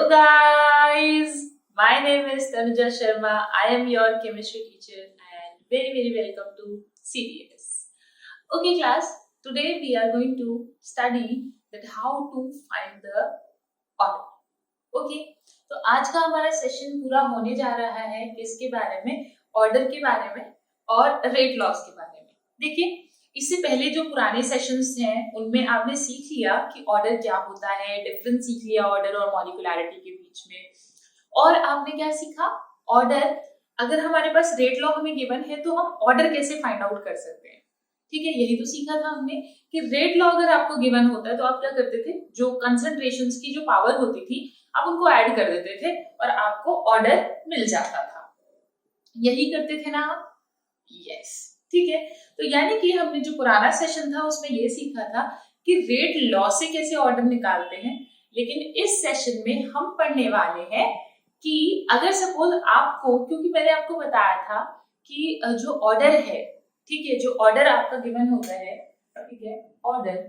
Hello guys, my name is Tanuja Sharma. I am your chemistry teacher and very welcome to CBS. Okay class, today we are going to study that how to find the order. Okay, तो आज का हमारा session पूरा होने जा रहा है किसके बारे में, ऑर्डर के बारे में और रेट लॉस के बारे में. देखिए, इससे पहले जो पुराने सेशंस हैं उनमें आपने सीख लिया कि ऑर्डर क्या होता है, डिफरेंस सीख लिया ऑर्डर और मॉलिक्यूलैरिटी के बीच में. और आपने क्या सीखा, ऑर्डर अगर हमारे पास रेट लॉ हमें गिवन है तो हम ऑर्डर कैसे फाइंड आउट कर सकते हैं. ठीक है, यही तो सीखा था हमने कि रेट लॉ अगर आपको गिवन होता है तो आप क्या करते थे, जो कंसंट्रेशंस की जो पावर होती थी आप उनको ऐड कर देते थे और आपको ऑर्डर मिल जाता था. यही करते थे ना आप? यस. ठीक है, तो यानी कि हमने जो पुराना सेशन था उसमें ये सीखा था कि रेट लॉ से कैसे ऑर्डर निकालते हैं. लेकिन इस सेशन में हम पढ़ने वाले हैं कि अगर सपोज आपको, क्योंकि मैंने आपको बताया था कि जो ऑर्डर है, ठीक है, जो ऑर्डर आपका गिवन होता है, ठीक है, ऑर्डर,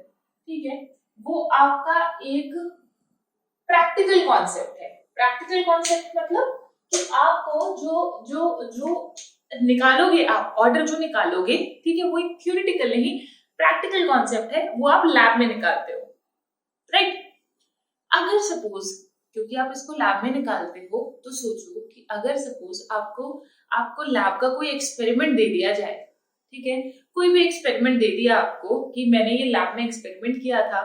ठीक है, वो आपका एक प्रैक्टिकल कॉन्सेप्ट है. प्रैक्टिकल कॉन्सेप्ट मतलब कि आपको जो जो जो निकालोगे, आप ऑर्डर जो निकालोगे, ठीक है, वो एक थ्योरेटिकल नहीं प्रैक्टिकल कॉन्सेप्ट है, वो आप लैब में निकालते हो, राइट. अगर सपोज, क्योंकि आप इसको लैब में निकालते हो, तो सोचो कि अगर सपोज आपको लैब का कोई एक्सपेरिमेंट दे दिया जाए, ठीक है, कोई भी एक्सपेरिमेंट दे दिया आपको कि मैंने ये लैब में एक्सपेरिमेंट किया था,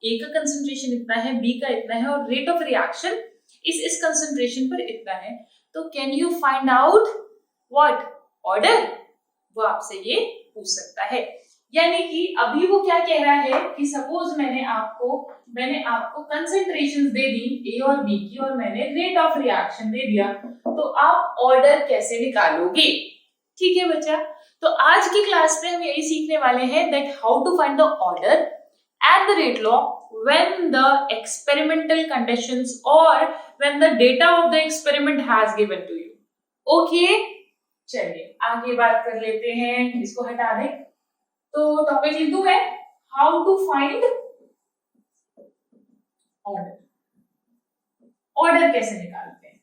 ए का कंसंट्रेशन इतना है, बी का इतना है और रेट ऑफ रिएक्शन इस कंसंट्रेशन पर इतना है, तो can you find out what order, वो आपसे ये पूछ सकता है. यानी कि अभी वो क्या कह रहा है कि सपोज मैंने आपको कंसंट्रेशंस दे दी ए और बी की और मैंने रेट ऑफ रिएक्शन दे दिया, तो आप ऑर्डर कैसे निकालोगे. ठीक है बच्चा, तो आज की क्लास में हम यही सीखने वाले हैं that how to find the order and the rate law when the experimental conditions or when the data of the experiment has given to you. Okay, चलिए आगे बात कर लेते हैं, इसको हटा दें. तो टॉपिक लिख दूं मैं, how to find order. Order कैसे निकालते हैं,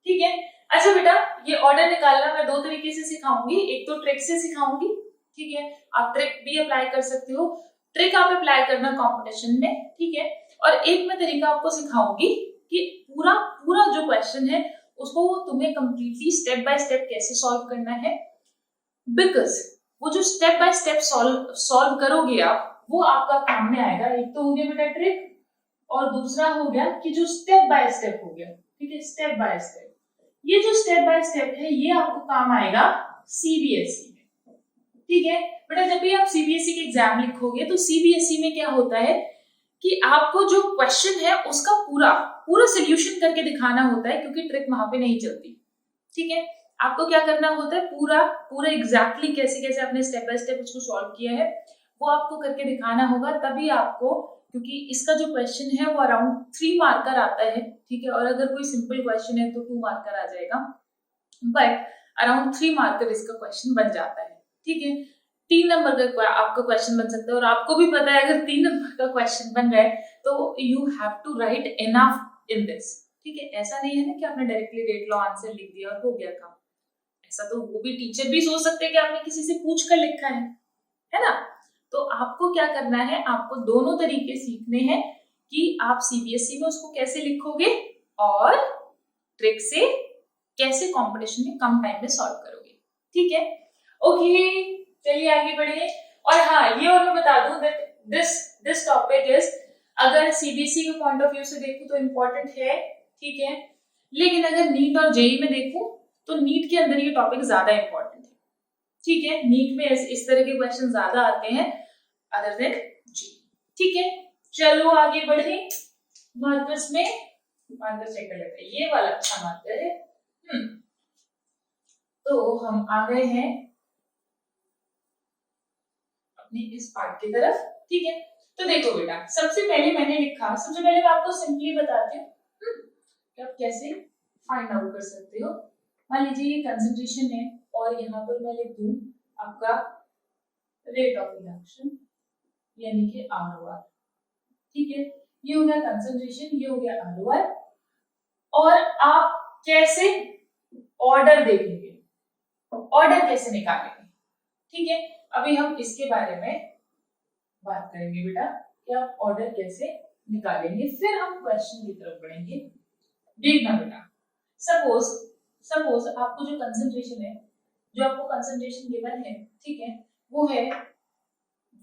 ठीक है. अच्छा बेटा, ये ऑर्डर निकालना मैं दो तरीके से सिखाऊंगी. एक तो ट्रिक से सिखाऊंगी, ठीक है, आप ट्रिक भी अप्लाई कर सकते हो. ट्रिक आप अप्लाई करना कंपटीशन में, ठीक है, और एक मैं तरीका आपको सिखाऊंगी कि पूरा जो क्वेश्चन है उसको तुम्हें कंप्लीटली स्टेप बाय स्टेप कैसे सॉल्व करना है. बिकॉज वो जो स्टेप बाय स्टेप सॉल्व करोगे आप, वो आपका काम में आएगा. एक तो हो गया बेटा ट्रिक, और दूसरा हो गया कि जो स्टेप बाय स्टेप हो गया, ठीक है, स्टेप बाय स्टेप. ये जो स्टेप बाय स्टेप है ये आपको काम आएगा सीबीएसई में, ठीक है बेटा. जब भी आप सीबीएसई के एग्जाम लिखोगे तो सीबीएसई में क्या होता है कि आपको जो क्वेश्चन है उसका पूरा सोल्यूशन करके दिखाना होता है, क्योंकि ट्रिक वहां पे नहीं चलती. ठीक है, आपको क्या करना होता है, पूरा एग्जैक्टली कैसे आपने स्टेप बाय स्टेप उसको सॉल्व किया है वो आपको करके दिखाना होगा. तभी आपको, क्योंकि इसका जो क्वेश्चन है वो अराउंड 3 मार्कर आता है, ठीक है, और अगर कोई सिंपल क्वेश्चन है तो 2 मार्कर आ जाएगा, बट अराउंड 3 मार्कर इसका क्वेश्चन बन जाता है. ठीक है, 3 नंबर का आपका क्वेश्चन बन सकता है, और आपको भी पता है अगर 3 नंबर का क्वेश्चन बन रहा है तो you have to write enough in this. ठीक है, ऐसा नहीं है ना कि आपने डायरेक्टली रेट लॉ आंसर लिख दिया और हो गया काम. ऐसा तो वो भी टीचर भी सोच सकते हैं कि आपने किसी से पूछ कर लिखा है ना. तो आपको क्या करना है, आपको दोनों तरीके सीखने हैं कि आप सीबीएसई में उसको कैसे लिखोगे और ट्रिक से कैसे कंपटीशन में कम टाइम में सॉल्व करोगे. ठीक है, ओके, चलिए आगे बढ़े. और हाँ, ये और मैं बता दूं दैट दिस टॉपिक इज, अगर सीबीएसई के पॉइंट ऑफ व्यू से देखूं तो इम्पोर्टेंट है, ठीक है, लेकिन अगर नीट और जेई में देखूं तो नीट के अंदर ये टॉपिक ज्यादा इंपॉर्टेंट है. ठीक है, नीट में इस तरह के क्वेश्चन ज्यादा आते हैं अदर देन जी. ठीक है, चलो आगे बढ़े. मार्कर्स में मार्कर चेक कर लेते हैं, ये वाला अच्छा मार्कर है. तो हम आ गए हैं अपने इस पार्ट की तरफ. ठीक है, तो देखो बेटा, सबसे पहले मैं आपको सिंपली बताती हूँ कि आप कैसे फाइंड आउट कर सकते हो. मान लीजिए ये कंसंट्रेशन है और यहाँ पर मैं लिख दूं आपका रेट ऑफ रिएक्शन यानी कि ROR. ठीक है, ये हो गया कंसंट्रेशन, ये हो गया ROR. और आप कैसे ऑर्डर देखेंगे, ऑर्डर कैसे निकालेंगे, ठीक है। अभी हम इसके बारे में बात करेंगे बेटा कि आप ऑर्डर कैसे निकालेंगे, फिर हम क्वेश्चन की तरफ बढ़ेंगे। देखना बेटा, सपोज सपोज आपको जो कंसंट्रेशन है, जो आपको कंसंट्रेशन गिवन है, ठीक है, वो है,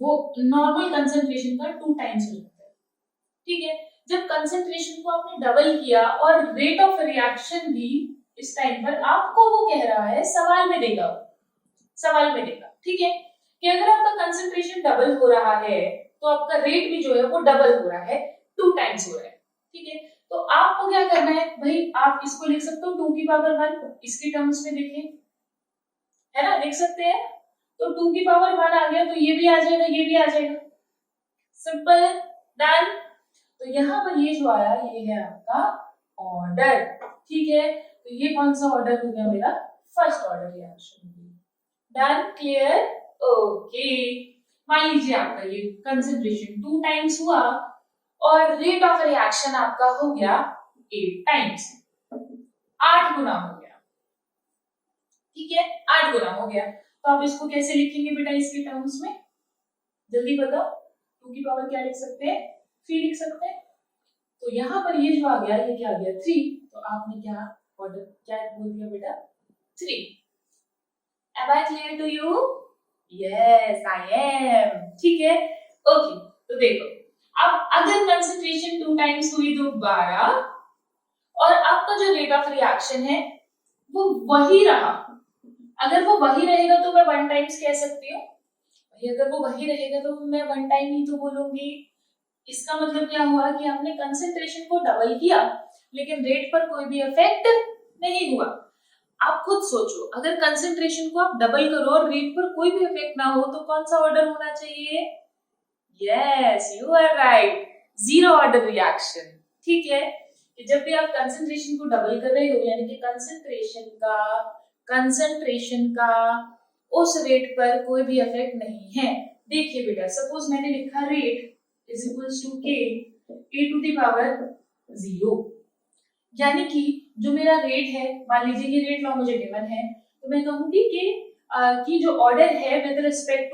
वो नॉर्मल कंसंट्रेशन का 2 टाइम्स हो जाता है, ठीक है। जब कंसंट्रेशन को आपने डबल किया और रेट ऑफ रिएक्शन भी इस टाइम पर आपको वो कह रहा है, सवाल में देगा, सवाल में देगा, ठीक है, कि अगर आपका कंसंट्रेशन डबल हो रहा है तो आपका रेट भी जो है वो डबल हो रहा है, 2 टाइम्स हो रहा है, ठीक है। तो आपको क्या करना है भाई, आप इसको लिख सकते हो 2 की पावर 1, इसके टर्म्स में देखें, है ना, लिख सकते हैं। तो 2 की पावर 1 आ गया तो ये भी आ जाएगा, ये भी आ जाएगा, सिंपल, डन। तो यहाँ पर ये जो आया ये है आपका ऑर्डर, ठीक है। तो ये कौन सा ऑर्डर हो गया मेरा, first order reaction, done, clear, okay. मान लीजिए आपका ये कंसंट्रेशन 2 टाइम्स हुआ और रेट ऑफ रिएक्शन आपका हो गया 8 टाइम्स, 8 गुना हो गया, ठीक है, 8 गुना हो गया। तो आप इसको कैसे लिखेंगे बेटा इसके टर्म्स में, जल्दी बताओ। 2 की पावर क्या लिख सकते हैं, 3 लिख सकते हैं। तो यहाँ पर ये जो आ गया, ये क्या आ गया, 3। तो आपने क्या ऑर्डर क्या बोल दिया बेटा, 3। Am I clear to you? Yes, I am. ठीक है, ओके। तो देखो, अब अगर कंसंट्रेशन 2 टाइम्स हुई तो 12, और आपका जो रेट ऑफ रिएक्शन है वो वही रहा, अगर वो वही रहेगा तो मैं 1 टाइम्स कह सकती हूँ, अगर वो वही रहेगा तो मैं 1 टाइम ही तो बोलूंगी। इसका मतलब क्या हुआ कि आपने कंसंट्रेशन को डबल किया लेकिन रेट पर कोई भी इफेक्ट नहीं हुआ। आप खुद सोचो, अगर कंसंट्रेशन को आप डबल करो और रेट पर कोई भी इफेक्ट ना हो तो कौन सा ऑर्डर होना चाहिए, yes you are right, zero order reaction, ठीक है। कि जब भी आप कंसंट्रेशन को डबल कर रहे हो यानी कि कंसंट्रेशन का उस रेट पर कोई भी इफेक्ट नहीं है। देखिए बेटा, सपोज मैंने लिखा रेट इज इक्वल्स टू के ए टू द पावर 0, यानी कि जो मेरा रेट है, मान लीजिए ये रेट लॉ मुझे गिवन है, तो मैं कहूंगी कि जो ऑर्डर है with respect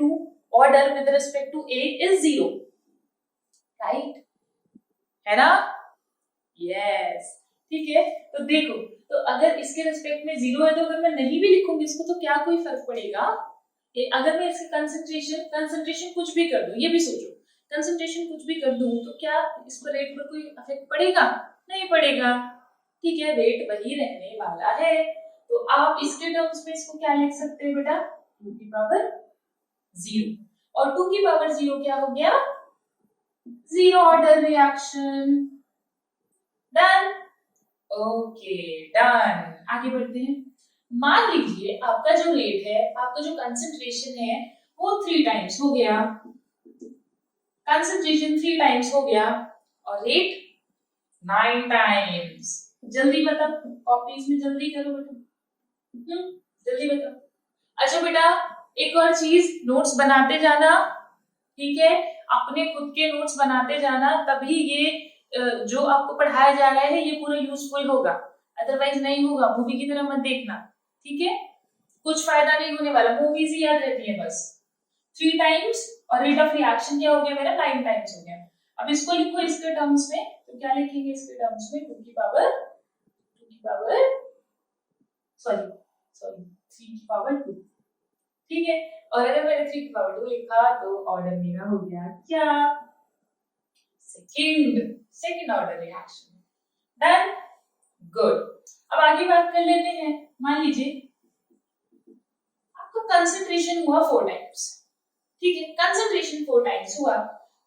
to A is 0, right, है ना, यस, ठीक है। तो देखो, तो अगर इसके रिस्पेक्ट में 0 है तो अगर मैं नहीं भी लिखूंगी इसको तो क्या कोई फर्क पड़ेगा, अगर मैं इसके कंसंट्रेशन कुछ भी कर दूं, ये भी सोचो, कंसंट्रेशन कुछ भी कर दूं तो क्या इस पर रेट पर कोई इफेक्ट पड़ेगा, नहीं पड़ेगा, ठीक है, रेट वही रहने वाला है। तो आप इसके टर्म्स में इसको क्या लिख सकते हैं बेटा, 2 की पावर 0, और 2 की पावर 0 क्या हो गया, zero order reaction, done, okay done. आगे बढ़ते हैं। मान लीजिए आपका जो रेट है, आपका जो कंसंट्रेशन है वो 3 टाइम्स हो गया, कंसंट्रेशन 3 टाइम्स हो गया और रेट 9 टाइम्स। जल्दी बता, कॉपीज में जल्दी करो बेटा, जल्दी बताओ। अच्छा बेटा, एक और चीज, नोट्स बनाते जाना, ठीक है, अपने खुद के नोट्स बनाते जाना, तभी ये जो आपको पढ़ाया जा रहा है ये पूरा यूजफुल होगा, अदरवाइज नहीं होगा। मूवी की तरह मत देखना, ठीक है, कुछ फायदा नहीं होने वाला, मूवीज ही याद रहती है बस। 3 टाइम्स और रेट ऑफ रिएक्शन क्या हो गया मेरा, 9 टाइम्स हो गया। अब इसको लिखो इसके टर्म्स में, तो क्या लिखेंगे इसके टर्म्स में, 2 की पावर सॉरी 3 की पावर 2, ठीक है। और अगर मैंने 3 की पावर 2 लिखा तो ऑर्डर मेरा हो गया क्या, second order reaction, done, good. अब आगे बात कर लेते हैं। मान लीजिए आपका कंसंट्रेशन हुआ 4 टाइम्स, ठीक है, कंसंट्रेशन 4 टाइम्स हुआ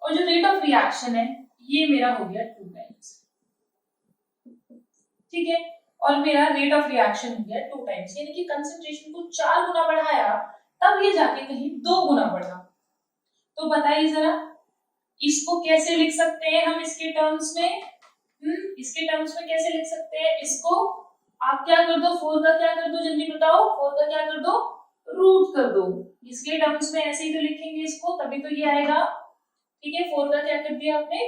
और जो रेट ऑफ रिएक्शन है ये मेरा हो गया 2 टाइम्स, ठीक है, और मेरा रेट ऑफ रिएक्शन हो गया 2 टाइम्स, यानी कि कंसंट्रेशन को 4 गुना बढ़ाया तब ये जाके कहीं 2 गुना बढ़ा। तो बताइए जरा इसको कैसे लिख सकते हैं हम इसके टर्म्स में, इसके टर्म्स में कैसे लिख सकते हैं इसको, आप क्या कर दो, 4 का क्या कर दो, जल्दी बताओ, 4 का क्या कर दो, रूट कर दो। इसके टर्म्स में ऐसे ही तो लिखेंगे इसको, तभी तो ये आएगा, ठीक है। 4 का क्या कर दिया आपने,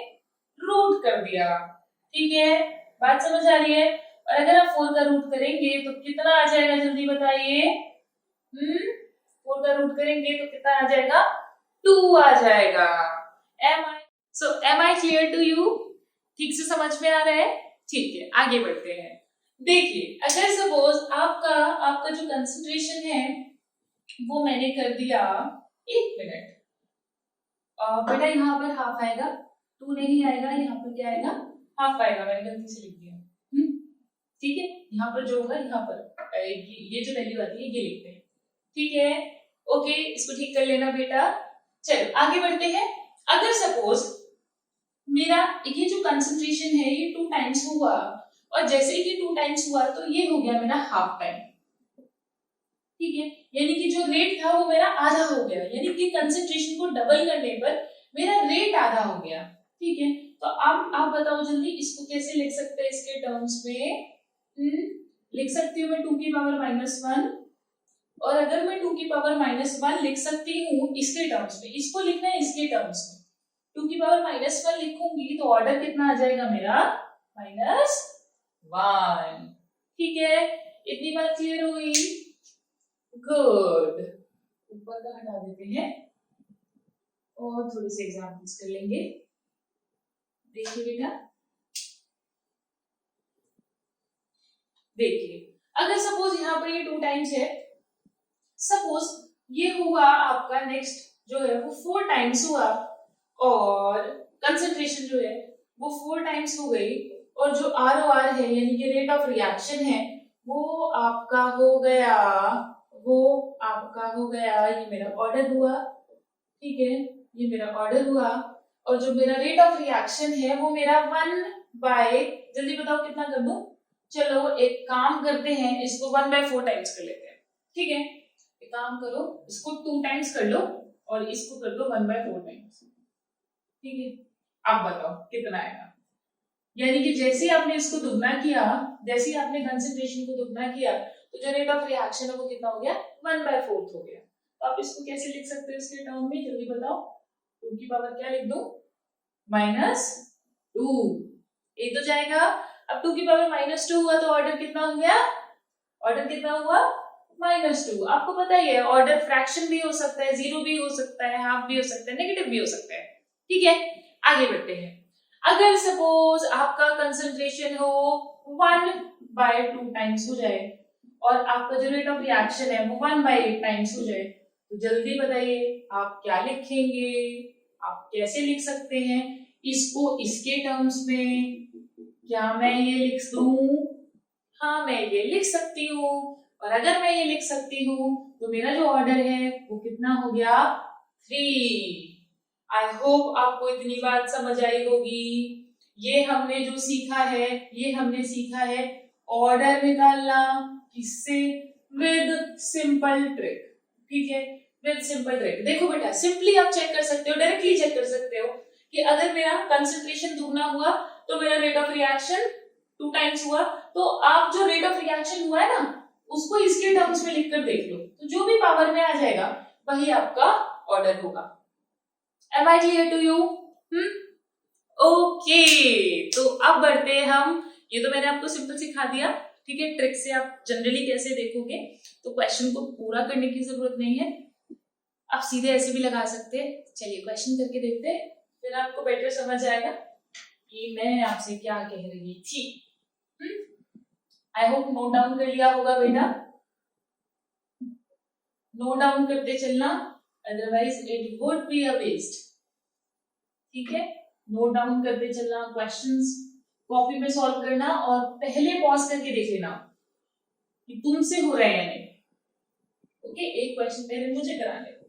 रूट कर दिया, ठीक है, बात समझ आ रही है। और अगर आप 4 का रूट करेंगे तो कितना आ जाएगा, जल्दी बताइए। 4 का रूट करेंगे तो कितना आ जाएगा, 2 आ जाएगा। Am I clear to you? ठीक से समझ में आ रहा है? ठीक है, आगे बढ़ते हैं। देखिए, अगर सपोज आपका जो कंसंट्रेशन है वो मैंने कर दिया, 1 मिनट, बेटा यहाँ पर हाफ आएगा, 2 नहीं आएगा, यहाँ पर क्या आएगा, हाफ आएगा, मैंने गलती से लिख दिया। ठीक है, यहाँ पर जो होगा, यहाँ पर ये जो वैल्यू आती है ये लिखते हैं। ठीक है, ओके, इसको ठीक कर लेना बेटा। चलो आगे बढ़ते हैं। अगर सपोज मेरा ये जो कंसंट्रेशन है ये 2 टाइम्स हुआ, और जैसे कि 2 टाइम्स हुआ तो ये हो गया मेरा हाफ टाइम। ठीक है, यानी कि जो रेट था वो मेरा आधा हो गया, यानी कि कंसंट्रेशन को डबल करने पर मेरा रेट आधा हो गया। ठीक है, तो अब आप बताओ जल्दी, इसको कैसे लिख सकते हैं इसके टर्म्स में? लिख सकती हूँ मैं 2 की पावर -1, और अगर मैं 2 की पावर -1 लिख सकती हूँ इसके टर्म्स में, इसको लिखना है इसके टर्म्स में, 2 की पावर -1 लिखूंगी तो ऑर्डर कितना आ जाएगा मेरा, -1। ठीक है, इतनी बात क्लियर हो गई? गुड। ऊपर का हटा देते हैं और थोड़ी सी एग्जाम्पल्स कर लेंगे। देखिए बेटा, देखिए अगर सपोज यहाँ पर ये 2 टाइम्स है, सपोज ये हुआ आपका नेक्स्ट जो है वो 4 टाइम्स हुआ, और कंसंट्रेशन जो है वो 4 टाइम्स हो गई, और जो ROR है यानी कि रेट ऑफ रिएक्शन है वो आपका हो गया, ये मेरा ऑर्डर हुआ। ठीक है, ये मेरा ऑर्डर हुआ, और जो मेरा रेट ऑफ रिएक्शन है वो मेरा 1/, जल्दी बताओ कितना कर दूं? चलो एक काम करते हैं, इसको 1/4 टाइम्स कर लेते हैं। ठीक है, एक काम करो, इसको 2 टाइम्स कर लो और इसको कर दो 1/4 टाइम्स। ठीक है, अब बताओ कितना आएगा। यानी कि जैसे आपने इसको दुगना किया, जैसे आपने कंसंट्रेशन को दुगना किया, तो जो रेट ऑफ रिएक्शन है वो कितना हो गया, 1/4 हो गया। तो आप इसको कैसे लिख सकते हो इसके टर्म में, जल्दी बताओ। 2 की पावर क्या लिख दो, -2, ये तो जाएगा। अब 2 की पावर -2 हुआ तो ऑर्डर कितना हो गया, ऑर्डर कितना हुआ, -2। आपको पता ही है ऑर्डर फ्रैक्शन भी हो सकता है, 0 भी हो सकता है, हाफ भी हो सकता है, नेगेटिव भी हो सकता है। ठीक है, आगे बढ़ते हैं। अगर सपोज आपका कंसंट्रेशन हो 1/2 टाइम्स हो जाए, और आपका जो रेट ऑफ रिएक्शन है वो 1/8 टाइम्स हो जाए, तो जल्दी बताइए आप क्या लिखेंगे, आप कैसे लिख सकते हैं इसको इसके टर्म्स में? क्या मैं ये लिख दूं? हाँ, मैं ये लिख सकती हूँ, और अगर मैं ये लिख सकती हूँ तो मेरा जो ऑर्डर है वो कितना हो गया, 3। आई होप आपको इतनी बात समझ आई होगी। ये हमने जो सीखा है, ये हमने सीखा है ऑर्डर निकालना, किससे, विद सिंपल ट्रिक। ठीक है, विद सिंपल ट्रिक। देखो बेटा, सिंपली आप चेक कर सकते हो, डायरेक्टली चेक कर सकते हो कि अगर मेरा कंसंट्रेशन दुगना हुआ तो मेरा रेट ऑफ रिएक्शन 2 टाइम्स हुआ, तो आप जो रेट ऑफ रिएक्शन हुआ है ना उसको इसके टर्म्स में लिखकर देख लो, तो जो भी पावर में आ जाएगा वही आपका ऑर्डर होगा। Am I clear to you? Okay, तो अब बढ़ते हैं हम। ये तो मैंने आपको सिंपल सिखा दिया। ठीक है, ट्रिक से आप जनरली कैसे देखोगे, तो क्वेश्चन को पूरा करने की जरूरत नहीं है, आप सीधे ऐसे भी लगा सकते हैं। चलिए क्वेश्चन करके देखते हैं, फिर आपको बेटर समझ आएगा कि मैं आपसे क्या कह रही थी। आई होप नोट डाउन कर लिया होगा बेटा, नोट डाउन करते चलना, otherwise it would be a waste. ठीक है, नोट डाउन करते चलना, क्वेश्चंस कॉपी में सॉल्व करना, और पहले पॉज करके देख लेना कि तुमसे हो रहा है या नहीं। ओके, एक क्वेश्चन पहले मुझे कराने दो।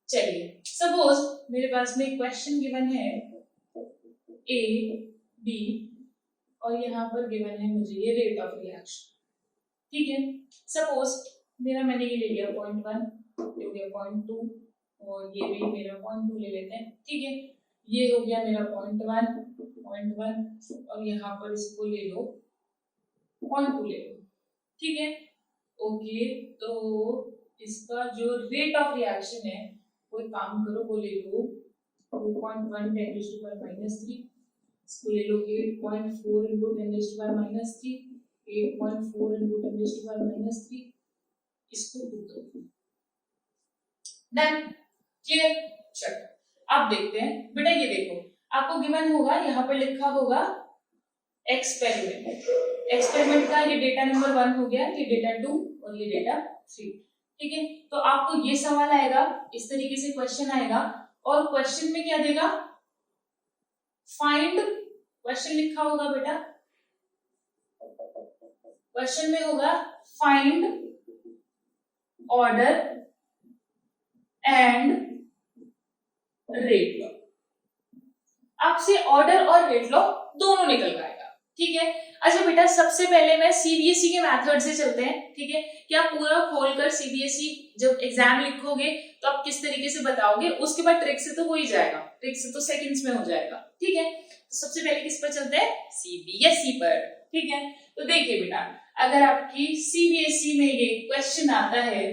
चलिए, सपोज मेरे पास में एक क्वेश्चन गिवन है ए बी, और यहाँ पर गिवन है मुझे ये रेट ऑफ रिएक्शन। ठीक है, सपोज मेरा मैंने ये ले लिया 0.1, ये हो गया 0.2, और ये भी मेरा 0.2 ले लेते हैं। ठीक है, ये हो गया मेरा 0.1, और यहाँ पर इसको ले लो 0.2 ले लो। ठीक है, ओके, तो इसका जो रेट ऑफ रिएक्शन है वो काम करो, वो ले लो 2.1 × 10⁻³ इसको ले लो 8.4 इंटू 10⁻³ 8.4 इंटू 10⁻³ इसको 2 करो। Done, clear. चलो अब देखते हैं बेटा, ये देखो आपको गिवन होगा, यहाँ पर लिखा होगा एक्सपेरिमेंट। एक्सपेरिमेंट का ये डेटा नंबर 1 हो गया, ये डेटा 2 और ये डेटा 3। ठीक है, तो आपको ये सवाल आएगा, इस तरीके से क्वेश्चन आएगा और क्वेश्चन में क्या देगा, फाइंड, क्वेश्चन लिखा होगा बेटा, क्वेश्चन में होगा find order and rate law. आपसे ऑर्डर और रेट लॉ दोनों निकल आएगा। ठीक है, अच्छा बेटा सबसे पहले मैं सीबीएसई के मेथड से चलते हैं। ठीक है, कि आप पूरा खोलकर सीबीएसई जब एग्जाम लिखोगे तो आप किस तरीके से बताओगे, उसके बाद ट्रिक से तो हो ही जाएगा, ट्रिक से तो सेकंड्स में हो जाएगा। ठीक है, तो सबसे पहले किस पर चलते हैं, सीबीएसई पर। ठीक है, तो देखिए बेटा, अगर आपकी सीबीएसई में ये क्वेश्चन आता है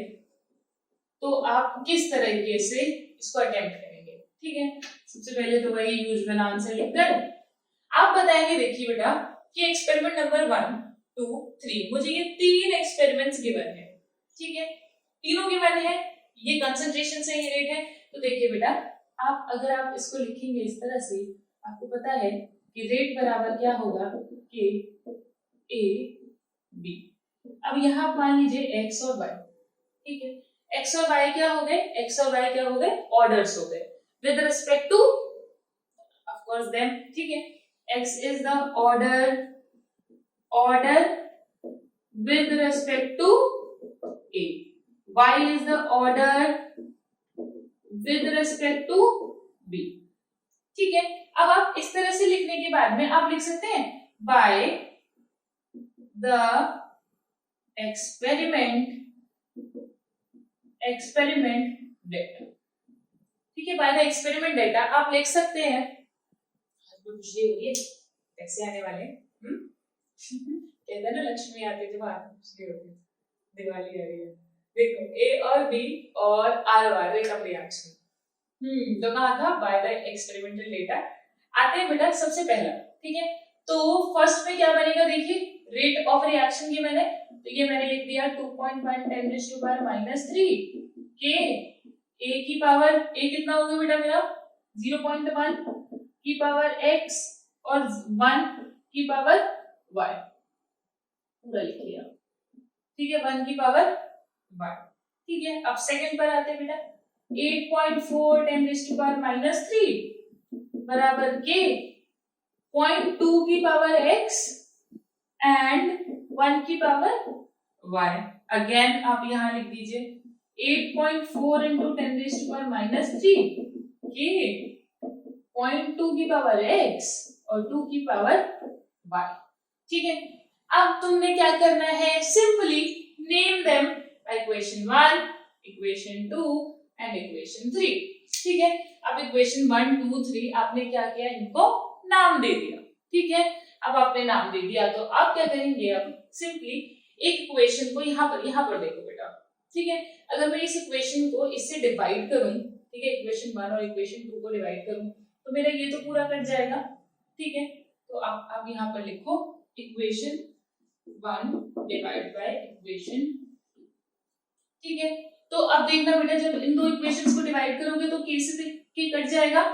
तो आप किस तरीके से इसको अटेम्प्ट करेंगे। ठीक है, सबसे पहले तो वही यूजुअल आंसर लिखकर आप बताएंगे। देखिए बेटा कि एक्सपेरिमेंट नंबर 1, 2, 3, मुझे ये 3 एक्सपेरिमेंट्स गिवन है। ठीक है, तीनों गिवन है, ये कंसंट्रेशन से ही रेट है। तो देखिए बेटा, आप अगर आप इसको लिखेंगे इस तरह से, आपको पता है कि रेट बराबर क्या होगा, के ए बी। अब यहाँ मान लीजिए x और y। ठीक है, x और y क्या हो गए, x और y क्या हो गए, ऑर्डर्स हो गए with respect two of course them. ठीक है, x is the order with respect to a, y is the order with respect to b। ठीक है, अब आप इस तरह से लिखने के बाद में आप लिख सकते हैं by the experiment data। ठीक है, by the experiment data आप लिख सकते हैं, खुशी हो रही है, पैसे आने वाले कहते हैं ना लक्ष्मी आते जब आपको खुशी होती है, दिवाली आ रही है। देखो ए और बी और R R rate of reaction. तो कहा था बाय द एक्सपेरिमेंटल डेटा। आते हैं बेटा सबसे पहला। ठीक है, तो फर्स्ट में क्या बनेगा, देखिए रेट ऑफ रिएक्शन की मैंने, तो ये मैंने लिख दिया 2.1 10⁻³ के ए की पावर, ए कितना होगा बेटा मेरा 0.1 की पावर x और 1 की पावर y, पूरा लिख लिया। ठीक है, 1 की पावर y। ठीक है, अब सेकंड पर आते हैं बेटा, 8.4 10⁻³ बराबर के 0.2 की पावर x एंड 1 की पावर y। अगेन आप यहां लिख दीजिए 8.4 इंटू 10⁻³ के 0.2 की पावर x और 2 की पावर y। ठीक है, अब तुमने क्या करना है, simply name them equation 1, equation 2 and equation 3। ठीक है, अब इक्वेशन 1, 2, 3 आपने क्या किया, इनको नाम दे दिया। ठीक है, अब आपने नाम दे दिया तो आप क्या करेंगे, अब सिंपली एक इक्वेशन को यहाँ पर देखो बेटा। ठीक है, अगर मैं इस इक्वेशन को इससे डिवाइड करूं, ठीक है, इक्वेशन 1 और इक्वेशन 2 को डिवाइड करूं तो मेरा ये तो पूरा कट जाएगा। ठीक है, तो आप यहाँ पर लिखो इक्वेशन 1 डिवाइड बाय इक्वेशन 2। ठीक है, तो अब देखना बेटा, जब इन दो इक्वेशंस को डिवाइड करोगे तो के से के कट जाएगा।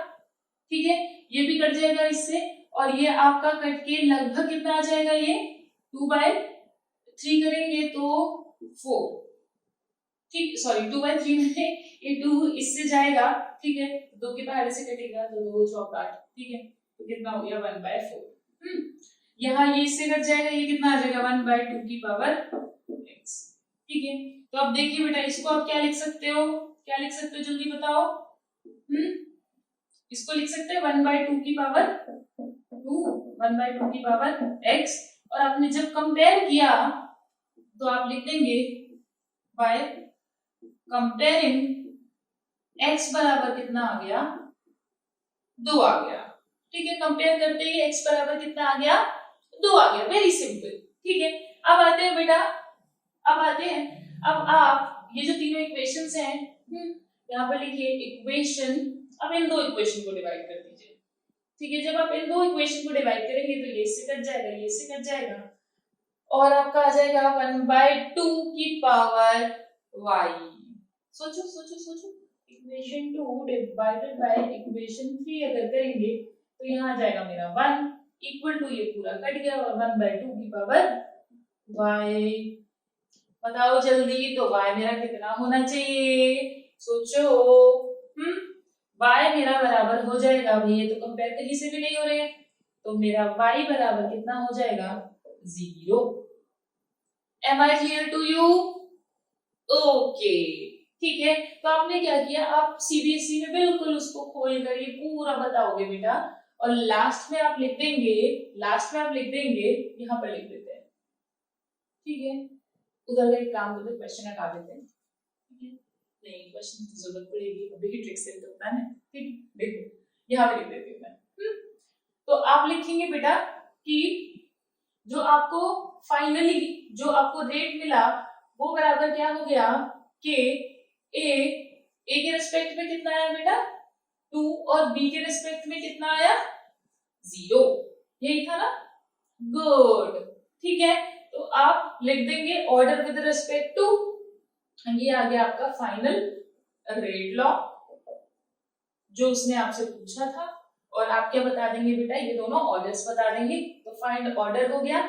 ठीक है, ये भी कट जाएगा इससे, और ये आपका कट के लगभग कितना आ जाएगा, ये 2/3 करेंगे तो 4। ठीक, सॉरी 2/3 में ये 2 इससे जाएगा। ठीक है, 2 के पहाड़े से कटेगा तो 2 चौक 8। ठीक है, तो कितना हो गया 1/4। यहाँ ये इससे कट जाएगा, ये कितना आ जाएगा 1/2 की पावर x। ठीक है, तो अब देखिए बेटा, इसको आप क्या लिख सकते हो, क्या लिख सकते हो जल्दी बताओ। इसको लिख सकते हैं 1/2 की पावर 2, 1/2 की पावर x, और आपने जब कंपेयर किया तो आप लिख देंगे बाय कंपेयरिंग x बराबर कितना आ गया, 2 आ गया। ठीक है, कंपेयर करते ही x बराबर कितना आ गया, 2 आ गया। Very simple. ठीक है, अब आते हैं बेटा, अब आप ये जो तीनों इक्वेशंस हैं यहाँ पर लिखिए इक्वेशन, अब इन दो इक्वेशन को डिवाइड कर दीजिए। ठीक है, जब आप इन दो इक्वेशन को डिवाइड करेंगे तो ये इससे कट जाएगा, ये इससे कट जाएगा और आपका आ जाएगा 1/2 की पावर y। सोचो सोचो सोचो, इक्वेशन 2 डिवाइडेड बाय इक्वेशन 3 अगर करेंगे तो यहाँ आ जाएगा मेरा 1 इक्वल टू, ये पूरा कट गया और 1/2 की पावर y। बताओ जल्दी, तो y मेरा कितना होना चाहिए, सोचो। y मेरा बराबर हो जाएगा, भाई ये तो कंपेयर कहीं से भी नहीं हो रहे हैं, तो मेरा y बराबर कितना हो जाएगा, 0। Am I clear to you? Okay, ठीक है। तो आपने क्या किया, आप सीबीएसई में बिल्कुल उसको खोल कर ये पूरा बताओगे बेटा, और लास्ट में आप लिख देंगे, यहाँ पर लिख देते हैं, ठीक है। उधर का एक काम करते हैं, क्वेश्चन हटा देते हैं, ठीक है। नहीं, क्वेश्चन की जरूरत पड़ेगी, अभी ही ट्रिक से करता है, ठीक। देखो यहाँ पे लिख देती हूँ मैं। तो आप लिखेंगे बेटा कि जो आपको फाइनली जो आपको रेट मिला वो बराबर क्या हो गया कि ए के रिस्पेक्ट में कितना आया बेटा 2 और बी के रिस्पेक्ट में कितना आया 0, यही था ना, गुड, ठीक है। तो आप लिख देंगे ऑर्डर विद रिस्पेक्ट टू, ये आ गया आपका फाइनल रेट लॉ जो उसने आपसे पूछा था, और आप क्या बता देंगे बेटा, ये दोनों ऑर्डर्स बता देंगे। तो फाइंड ऑर्डर हो गया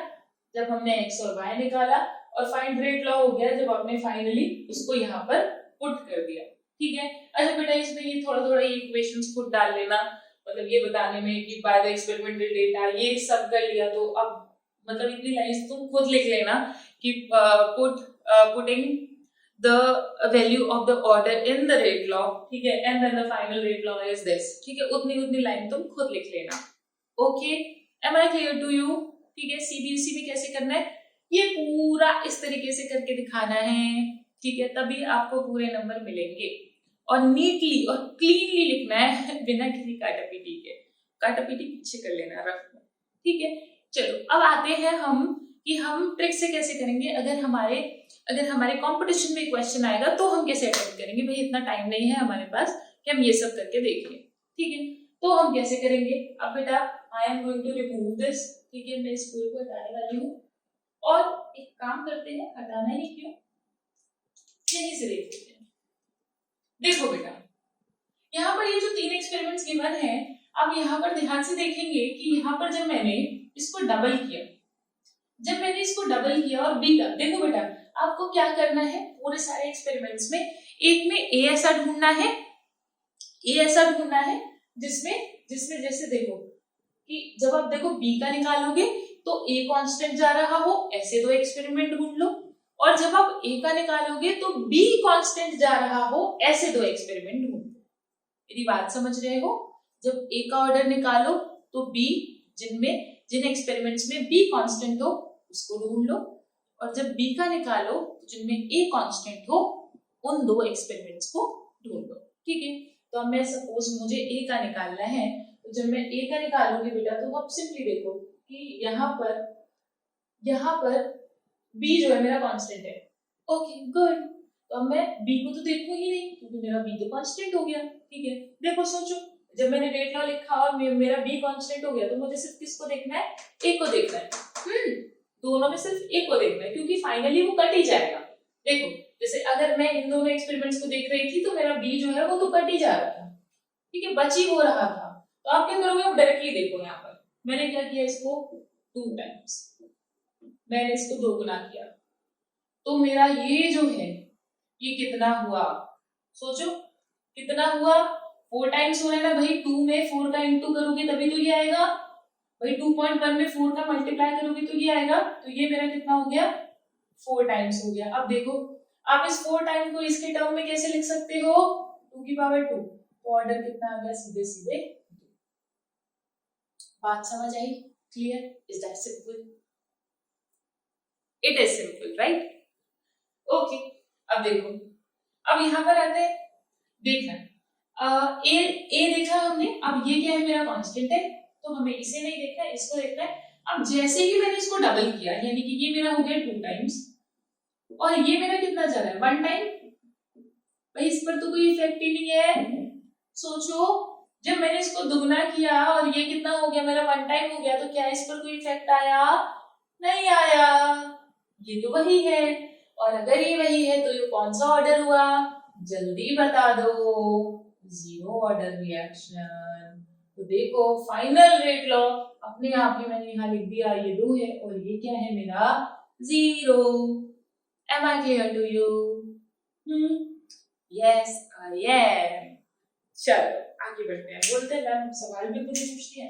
जब हमने x और y निकाला, और फाइंड रेट लॉ हो गया जब आपने फाइनली उसको यहाँ पर पुट कर दिया, ठीक है। अच्छा बेटा इसमें ये थोड़ा थोड़ा ये इक्वेशंस खुद डाल लेना, मतलब ये बताने में कि बाय द एक्सपेरिमेंटल डेटा ये सब कर लिया, तो अब मतलब इतनी लाइंस तुम खुद लिख लेना कि putting the value of the order in the rate law, ठीक है, and then the final rate law is this, ठीक है। उतनी लाइन तुम खुद लिख लेना, okay. am I clear to you? ठीक है, सीबीएसई में कैसे करना है, ये पूरा इस तरीके से करके दिखाना है, ठीक है, तभी आपको पूरे नंबर मिलेंगे, और नीटली और क्लीनली लिखना है बिना किसी काटापीटी के, काटापीटी पीछे कर लेना रफ में, ठीक है। चलो अब आते हैं हम कि हम ट्रिक से कैसे करेंगे, अगर हमारे कंपटीशन में क्वेश्चन आएगा तो हम कैसे अटेम्प्ट करेंगे। भाई इतना टाइम नहीं है हमारे पास कि हम ये सब करके देख लें, ठीक है। तो हम कैसे करेंगे, अब बेटा I am going to remove this, ठीक है, मैं इस पूरे को हटाने वाली हूँ, और एक काम करते हैं, हटाना ही क्यों, यहीं से देख लेते हैं। देखो बेटा यहाँ पर ये जो 3 एक्सपेरिमेंट्स गिवन है, अब यहाँ पर ध्यान से देखेंगे कि यहाँ पर जब मैंने इसको डबल किया, और बी का, देखो बेटा आपको क्या करना है, पूरे सारे एक्सपेरिमेंट्स में एक में ए ऐसा ढूंढना है जिसमें जैसे देखो कि जब आप देखो बी का निकालोगे तो ए कांस्टेंट जा रहा हो, ऐसे 2 एक्सपेरिमेंट ढूंढ लो, और जब आप ए का निकालोगे तो बी कांस्टेंट जा रहा हो, ऐसे 2 एक्सपेरिमेंट ढूंढ लो। मेरी बात समझ रहे हो, जब ए का ऑर्डर निकालो तो बी जिन एक्सपेरिमेंट्स में बी कांस्टेंट हो उसको ढूंढ लो, और जब बी का निकालो तो जिनमें ए कांस्टेंट हो उन 2 एक्सपेरिमेंट्स को ढूंढ लो, ठीक है। तो अब मैं सपोज मुझे ए का निकालना है, तो जब मैं ए का निकालूंगी बेटा तो अब सिंपली देखो कि यहाँ पर बी जो है मेरा कांस्टेंट है, ओके गुड। तो अब मैं बी को तो देखूं ही नहीं क्योंकि मेरा बी तो कांस्टेंट हो गया, ठीक है। देखो सोचो, जब मैंने रेट लॉ लिखा और मेरा बी कांस्टेंट हो गया तो मुझे सिर्फ किसको देखना है, ए को देखना है, दोनों में सिर्फ एक को देखना है क्योंकि फाइनली वो कट ही जाएगा। देखो जैसे अगर मैं इन दोनों एक्सपेरिमेंट्स को देख रही थी तो मेरा बी जो है वो तो कट ही जा रहा था, ठीक है, बच ही हो रहा था। तो आप क्या करोगे, आप डायरेक्टली देखो, यहाँ पर मैंने क्या किया, इसको 2 टाइम्स मैंने इसको 2 गुना किया, तो मेरा ये जो है ये कितना हुआ, सोचो कितना हुआ, 4 टाइम्स हो रहा है ना भाई, 2 में 4 का इंटू करोगे तभी तो ये आएगा भाई, 2.1 में 4 का मल्टीप्लाई करोगे तो ये आएगा, तो ये मेरा कितना हो गया 4 टाइम्स हो गया। अब देखो आप इस 4 टाइम को इसके टर्म में कैसे लिख सकते हो, 2 की पावर 2, तो ऑर्डर कितना आ गया, सीधे सीधे। बात समझ आई, clear, is that simple, it is simple right, okay. अब देखो, अब यहाँ पर आते हैं, देखना ए देखा हमने, अब ये क्या है मेरा कांस्टेंट है, तो हमें इसे नहीं देखना है, इसको देखना है। अब जैसे ही मैंने इसको डबल किया, यानी कि ये मेरा हो गया 2 टाइम्स और ये मेरा कितना जा रहा है 1 टाइम, भाई इस पर तो कोई इफेक्ट ही नहीं है, सोचो जब मैंने इसको दुगना किया और ये कितना हो गया, मेरा 1 टाइम हो गया, तो क्या इस पर कोई इफेक्ट आया? नहीं आया। ये तो वही है, और अगर ये वही है तो ये कौन सा ऑर्डर हुआ? जल्दी बता दो। Zero order reaction. तो देखो फाइनल रेट लॉ अपने आप ही मैंने यहाँ लिख दिया, ये 2 है और ये क्या है मेरा? 0। Am I clear to you? Yes, I am. चलो आगे बढ़ते हैं। बोलते हैं मैम सवाल भी खुद ही पूछती है,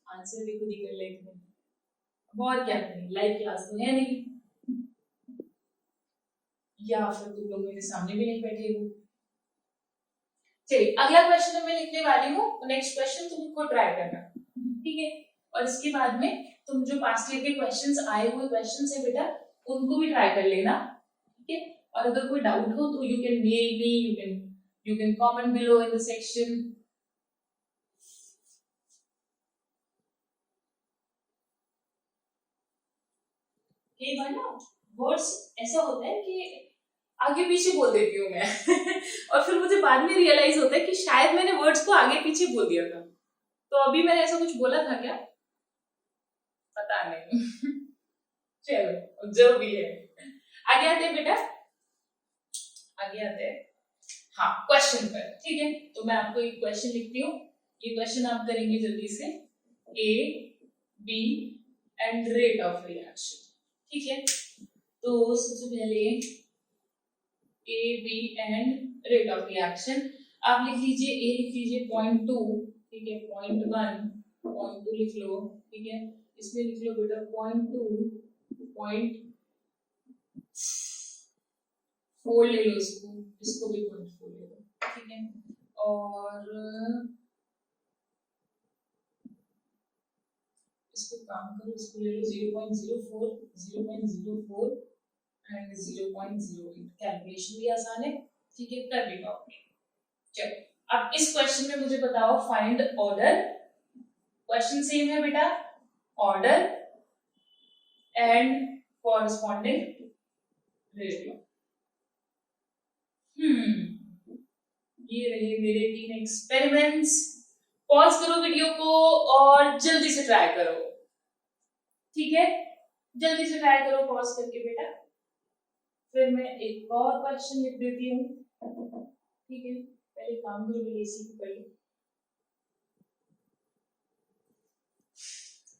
आंसर भी खुद ही कर लेते हैं। अब और क्या करें, लाइव क्लास तो है नहीं, या फिर तुम लोग मेरे सामने भी नहीं बैठे हो। चलिए अगला क्वेश्चन मैं लिखने वाली हूँ, नेक्स्ट क्वेश्चन तुम खुद ट्राई करना, ठीक है? और इसके बाद में तुम जो पास्ट ईयर के क्वेश्चंस आए हुए क्वेश्चंस है बेटा, उनको भी ट्राई कर लेना, ठीक है? और अगर कोई डाउट हो तो you can mail me, you can comment below in the section. कई बार ना वर्ड्स ऐसा होता है कि आगे पीछे बोल देती हूँ मैं और फिर मुझे बाद में रियलाइज होता है कि शायद मैंने वर्ड्स को आगे पीछे बोल दिया था। तो अभी मैंने ऐसा कुछ बोला था क्या? पता नहीं चलो जो भी है, आगे आते हैं बेटा, आगे आते हैं हाँ क्वेश्चन पर, ठीक है? तो मैं आपको एक क्वेश्चन लिखती हूँ, ये क्वेश्चन आप करेंगे जल्दी से। A B and rate of reaction, ठीक है? तो सबसे पहले A B and rate of reaction आप लिख लीजिए। ए लिख लीजिए 0.2, ठीक है? 0.1 0.2 लिख लो, ठीक है? इसमें लिख लो बेटा 0.2 0.4 ले लो, इसको भी 0.4 ले लो, ठीक है? और इसको काम करो, इसको ले लो 0.04 0.04 एंड 0.08। कैलकुलेशन भी आसान है, ठीक है? कर लेगा आपने। चलो अब इस क्वेश्चन में मुझे बताओ फाइंड ऑर्डर। क्वेश्चन सेम है बेटा, ऑर्डर एंड कॉरस्पॉन्डिंग रेशियो। ये रहे मेरे 3 एक्सपेरिमेंट्स। पॉज करो वीडियो को और जल्दी से ट्राई करो, ठीक है? जल्दी से ट्राई करो पॉज करके बेटा। फिर मैं एक और क्वेश्चन लिख देती हूँ, ठीक है? पहले काम करो, पहले इसी को कर लो।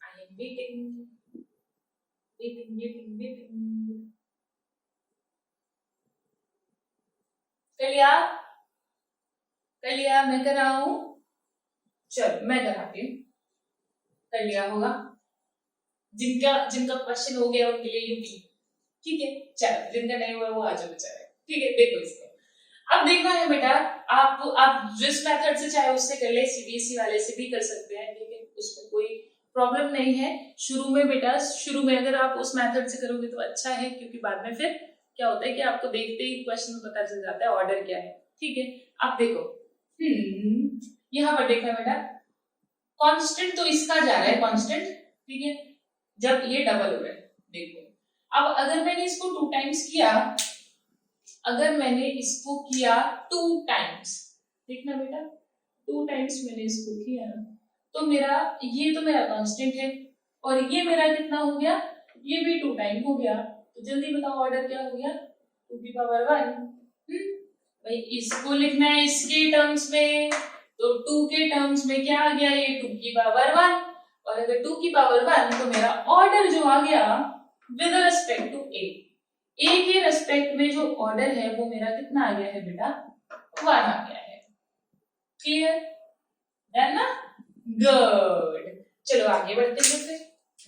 I am waiting waiting waiting waiting. कर लिया मैं कर रहा हूँ। चलो मैं कराती हूँ, कर लिया होगा। जिनका जिनका क्वेश्चन हो गया उनके लिए यूपी, ठीक है? चलो जिनका नहीं हुआ वो आ जाओ बेचारे, ठीक है? देखो इसको अब देखना है बेटा, आप जिस मेथड से चाहे उससे कर ले, सीबीएसई वाले से भी कर सकते हैं, ठीक है? उसमें कोई प्रॉब्लम नहीं है। शुरू में बेटा, शुरू में अगर आप उस मेथड से करोगे तो अच्छा है, क्योंकि बाद में फिर क्या होता है कि आपको देखते ही क्वेश्चन में पता चल जाता है ऑर्डर क्या है, ठीक है? आप देखो यहाँ पर देखना बेटा, कांस्टेंट तो इसका जा रहा है कांस्टेंट, ठीक है? जब ये डबल हो रहा है, देखो अब अगर मैंने इसको 2 टाइम्स किया, अगर मैंने इसको किया 2 टाइम्स, देखना बेटा 2 टाइम्स मैंने इसको किया ना, तो मेरा ये तो मेरा कांस्टेंट है, और ये मेरा कितना हो गया? ये भी 2 टाइम हो गया। तो जल्दी बताओ ऑर्डर क्या हो गया? 2 की पावर 1। भाई इसको लिखना है इसके टर्म्स में, तो 2 के टर्म्स में क्या आ गया? ये 2 की पावर 1, और अगर 2 की पावर 1 तो मेरा ऑर्डर जो आ गया विद रिस्पेक्ट टू ए, ए के रेस्पेक्ट में जो ऑर्डर है वो मेरा कितना आ गया है बेटा? 1 आ गया है। क्लियर? डन ना? गुड। चलो आगे बढ़ते हैं फिर,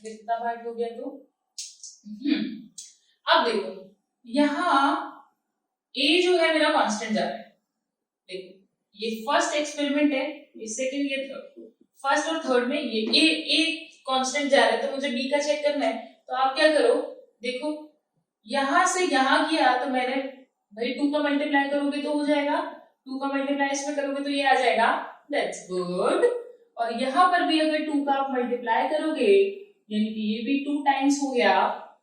इतना पार्ट हो गया तो अब देखो यहाँ ए जो है मेरा कांस्टेंट जा रहा है, देखो ये फर्स्ट एक्सपेरिमेंट है, ये सेकंड, ये थर्ड। फर्स्ट और थर्ड में ये ए कांस्टेंट जा रहा है, तो मुझे बी का चेक करना है। तो आप क्या करो, देखो यहां से यहां किया तो मैंने भाई 2 का मल्टीप्लाई करोगे तो हो जाएगा, 2 का मल्टीप्लाई इसमें करोगे तो ये आ जाएगा, दैट्स गुड। और यहाँ पर भी अगर 2 का आप मल्टीप्लाई करोगे यानी कि ये भी 2 टाइम्स हो गया,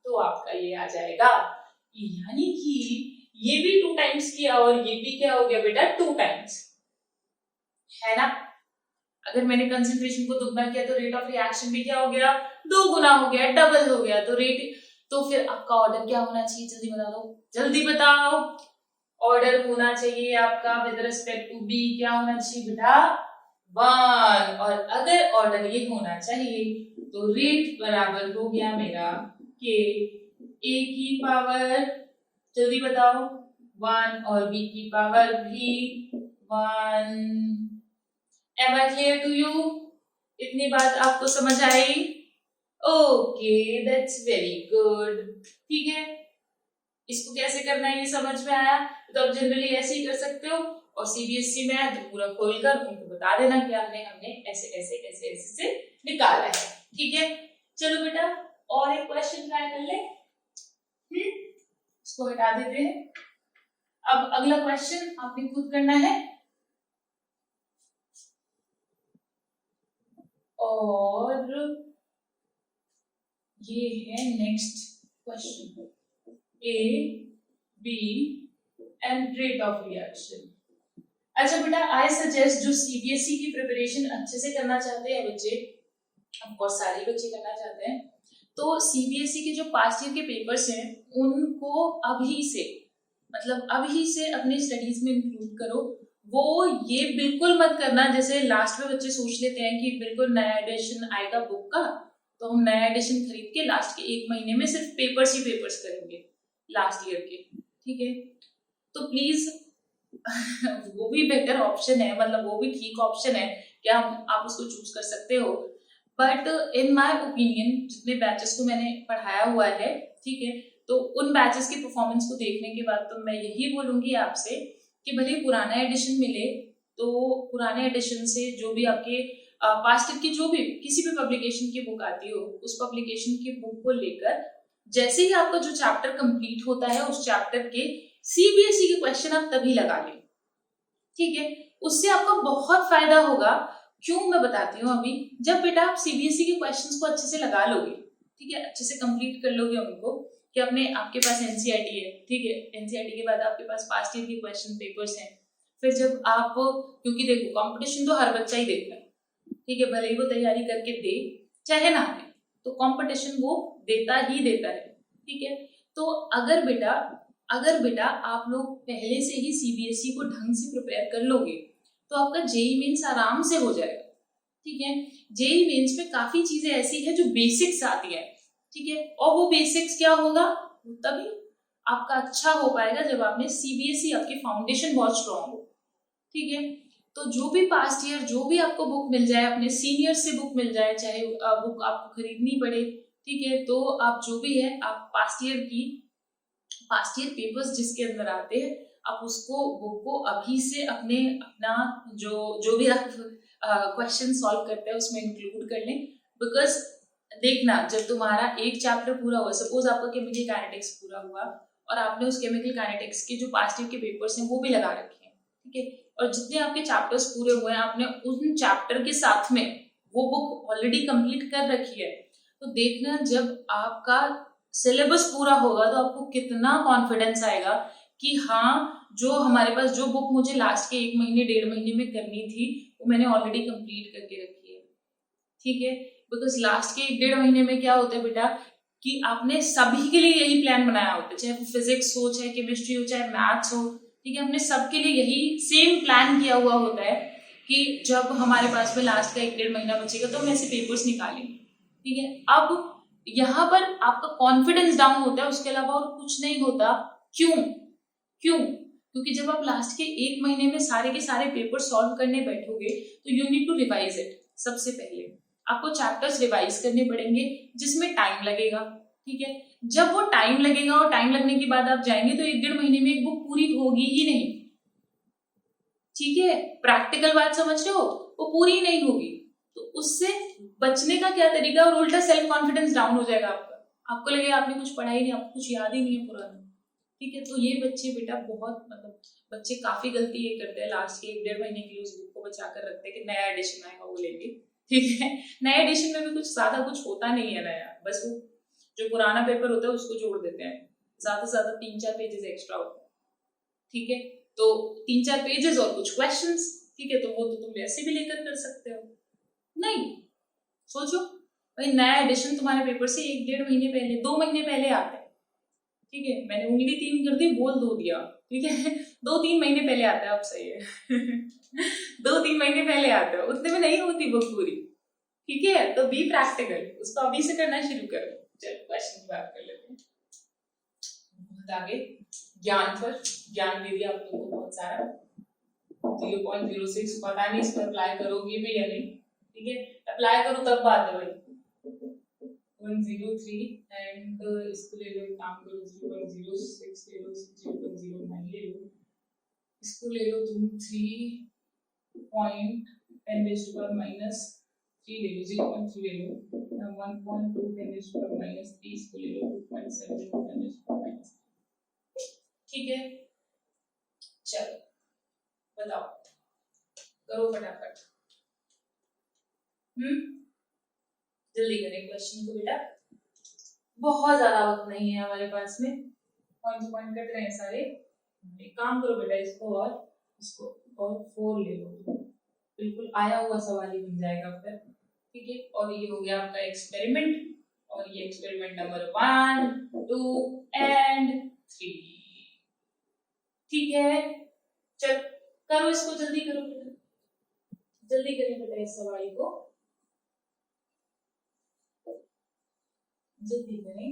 तो आपका ये आ जाएगा, यानी कि ये भी 2 टाइम्स किया और ये भी क्या हो गया बेटा? 2 टाइम्स, है ना? अगर मैंने कंसंट्रेशन को दुगना किया तो रेट ऑफ रिएक्शन भी क्या हो गया, 2 गुना हो गया, डबल हो गया। तो फिर आपका ऑर्डर क्या होना चाहिए, जल्दी बता दो, जल्दी बताओ। ऑर्डर होना चाहिए आपका विद रिस्पेक्ट टू बी, क्या होना चाहिए बेटा, 1। और अगर ऑर्डर ये होना चाहिए तो रेट बराबर हो गया मेरा के ए की पावर, जल्दी बताओ, 1 और बी की पावर भी 1। Am I clear to you? इतनी बात आपको समझ आई? Okay, that's very good. ठीक है, इसको कैसे करना है ये समझ में आया? तो आप जनरली ऐसे ही कर सकते हो, और सीबीएसई में आए तो पूरा खोलकर उनको बता देना कि हमने ऐसे ऐसे ऐसे ऐसे से निकाला है। ठीक है, चलो बेटा और एक क्वेश्चन ट्राई कर ले। इसको हटा देते हैं। अब अगला क्वेश्चन आपने खुद करना है, और ये है next question, A B and rate of reaction. अच्छा बेटा, आई सजेस्ट जो सीबीएसई की प्रिपरेशन अच्छे से करना चाहते हैं बच्चे, ऑफकोर्स सारे बच्चे करना चाहते हैं, तो सीबीएसई के जो पास्ट ईयर के पेपर्स हैं उनको अभी से अपने स्टडीज में इंक्लूड करो। वो ये बिल्कुल मत करना जैसे लास्ट में बच्चे सोच लेते हैं कि बिल्कुल नया एडिशन आएगा बुक का तो हम नया एडिशन खरीद के लास्ट के 1 महीने में सिर्फ पेपर्स ही पेपर्स करेंगे लास्ट ईयर के। ठीक है, तो प्लीज वो भी बेटर ऑप्शन है, मतलब वो भी ठीक ऑप्शन है कि आप उसको चूज कर सकते हो। बट इन माय ओपिनियन जितने बैचेस को मैंने पढ़ाया हुआ है, ठीक है, तो उन बैचेस की परफॉर्मेंस को देखने के बाद तो मैं यही बोलूंगी आपसे कि भले पुराना एडिशन मिले तो पुराने एडिशन से जो भी आपके पास्ट की जो भी किसी भी पब्लिकेशन की बुक आती हो उस पब्लिकेशन की बुक को लेकर जैसे ही आपका जो चैप्टर कंप्लीट होता है उस चैप्टर के सीबीएसई के क्वेश्चन आप तभी लगा लें। ठीक है, उससे आपका बहुत फायदा होगा। क्यों, मैं बताती हूँ अभी। जब बेटा आप सीबीएसई के क्वेश्चंस को अच्छे से लगा लोगे, ठीक है, अच्छे से कंप्लीट कर लोगे उनको कि आपके पास एनसीईआरटी है, ठीक है, एनसीईआरटी के बाद आपके पास पास्ट ईयर के क्वेश्चन पेपर्स हैं। फिर जब आप, क्योंकि देखो कंपटीशन तो हर बच्चा ही देता है, ठीक है, भले ही वो तैयारी करके दे चाहे ना दे, तो कंपटीशन वो देता ही देता है। ठीक है, तो अगर बेटा आप लोग पहले से ही सीबीएसई को ढंग से प्रिपेयर कर लोगे तो आपका जेई मेंस आराम से हो जाएगा। ठीक है, जेई मेंस में काफी चीजें ऐसी है जो बेसिक्स आती है, ठीक है, और वो बेसिक्स क्या होगा, तभी आपका अच्छा हो पाएगा जब आपने सीबीएसई, आपकी फाउंडेशन बहुत स्ट्रॉन्ग हो। ठीक है, तो जो भी पास्ट ईयर जो भी आपको बुक मिल जाए, अपने सीनियर से बुक मिल जाए, चाहे बुक आपको खरीदनी पड़े, ठीक है, तो आप जो भी है आप पास्ट ईयर पेपर्स जिसके अंदर आते हैं आप उसको बुक को अभी से अपना जो भी आप क्वेश्चन सॉल्व करते हैं उसमें इंक्लूड कर लें। बिकॉज देखना, जब तुम्हारा एक चैप्टर पूरा हुआ, सपोज आपका केमिकल काइनेटिक्स पूरा हुआ और आपने उस केमिकल काइनेटिक्स के जो पास्ट ईयर के पेपर्स हैं वो भी लगा रखे हैं, ठीक है, और जितने आपके चैप्टर्स पूरे हुए हैं आपने उन चैप्टर के साथ में वो बुक ऑलरेडी कंप्लीट कर रखी है, तो देखना जब आपका सिलेबस पूरा होगा तो आपको कितना कॉन्फिडेंस आएगा कि हाँ, जो हमारे पास जो बुक मुझे लास्ट के 1 महीने 1.5 महीने में करनी थी वो मैंने ऑलरेडी कंप्लीट करके रखी है। ठीक है, बिकॉज लास्ट के 1.5 महीने में क्या होता है बेटा कि आपने सभी के लिए यही प्लान बनाया होता है, चाहे वो फिजिक्स हो, चाहे केमिस्ट्री हो, चाहे मैथ्स हो, ठीक है, हमने सबके लिए यही सेम प्लान किया हुआ होता है कि जब हमारे पास में लास्ट का 1-1.5 महीना बचेगा तो हम ऐसे पेपर्स निकालेंगे। ठीक है, अब यहाँ पर आपका कॉन्फिडेंस डाउन होता है, उसके अलावा और कुछ नहीं होता। क्योंकि जब आप लास्ट के 1 महीने में सारे के सारे पेपर सॉल्व करने बैठोगे तो you need to revise it. सबसे पहले आपको चैप्टर्स रिवाइज करने पड़ेंगे जिसमें टाइम लगेगा। ठीक है, जब वो टाइम लगेगा और टाइम लगने के बाद आप जाएंगे तो 1-1.5 महीने में एक बुक पूरी होगी ही नहीं। ठीक है, प्रैक्टिकल बात समझ रहे हो, वो पूरी नहीं होगी। तो उससे बचने का क्या तरीका, और उल्टा सेल्फ कॉन्फिडेंस डाउन हो जाएगा आपको लगेगा आपने कुछ पढ़ा ही नहीं, आपको कुछ याद ही नहीं है पुराना। ठीक है, तो ये बच्चे बेटा बहुत बच्चे काफी गलती ये करते हैं, लास्ट के 1-1.5 महीने के लिए उस बुक को बचा कर रखते हैं कि नया एडिशन आएगा वो लेंगे। ठीक है, नया एडिशन में भी कुछ ज्यादा कुछ होता नहीं है नया, बस वो जो पुराना पेपर होता है उसको जोड़ देते हैं, ज्यादा से ज्यादा 3-4 पेजेस एक्स्ट्रा होते हैं। ठीक है, तो 3-4 पेजेस और कुछ क्वेश्चंस, ठीक है, तो वो तो तुम वैसे भी लेकर कर सकते हो। नहीं, सोचो भाई, नया एडिशन तुम्हारे पेपर से 1-1.5 महीने पहले, 2 महीने पहले आता है, ठीक है, मैंने उंगली 3 कर दी, बोल 2 दिया, ठीक है, 2-3 महीने पहले आता है, अब सही है। 2-3 महीने पहले आता है, उतने में नहीं होती बुक पूरी, ठीक है, तो बी प्रैक्टिकल, उसको अभी से करना शुरू करो। चलो क्वेश्चन की बात कर लेते हैं। बहुत आगे ज्ञान पर ज्ञान दे दिया आप लोगों को बहुत सारा, 0.06 पता नहीं इस पर अप्लाई करोगे भी या नहीं, ठीक है, अप्लाई करो तब बात है भाई। 103 एंड इसको ले लो, काम करो 0.06 ले लो, 0.09 ले लो, इसको ले लो तुम 3.10⁻³ ले लो, 0.3 ले लो, 1.2⁻³ इसको ले लो, 2.7⁻³, ठीक है। चलो बताओ, करो फटाफट, जल्दी करें क्वेश्चन को बेटा, बहुत ज्यादा वक्त नहीं है हमारे पास में, पॉइंट कट रहे हैं सारे। एक काम करो बेटा, इसको और इसको और 4 ले लो, बिल्कुल आया हुआ सवाल ही बन जाएगा फिर, ठीक है। और ये हो गया आपका एक्सपेरिमेंट, और ये एक्सपेरिमेंट नंबर 1, 2 एंड 3, ठीक है। चल करो इसको, जल्दी करो बेटा, जल्दी करें बेटा इस सवाल को, जल्दी करें।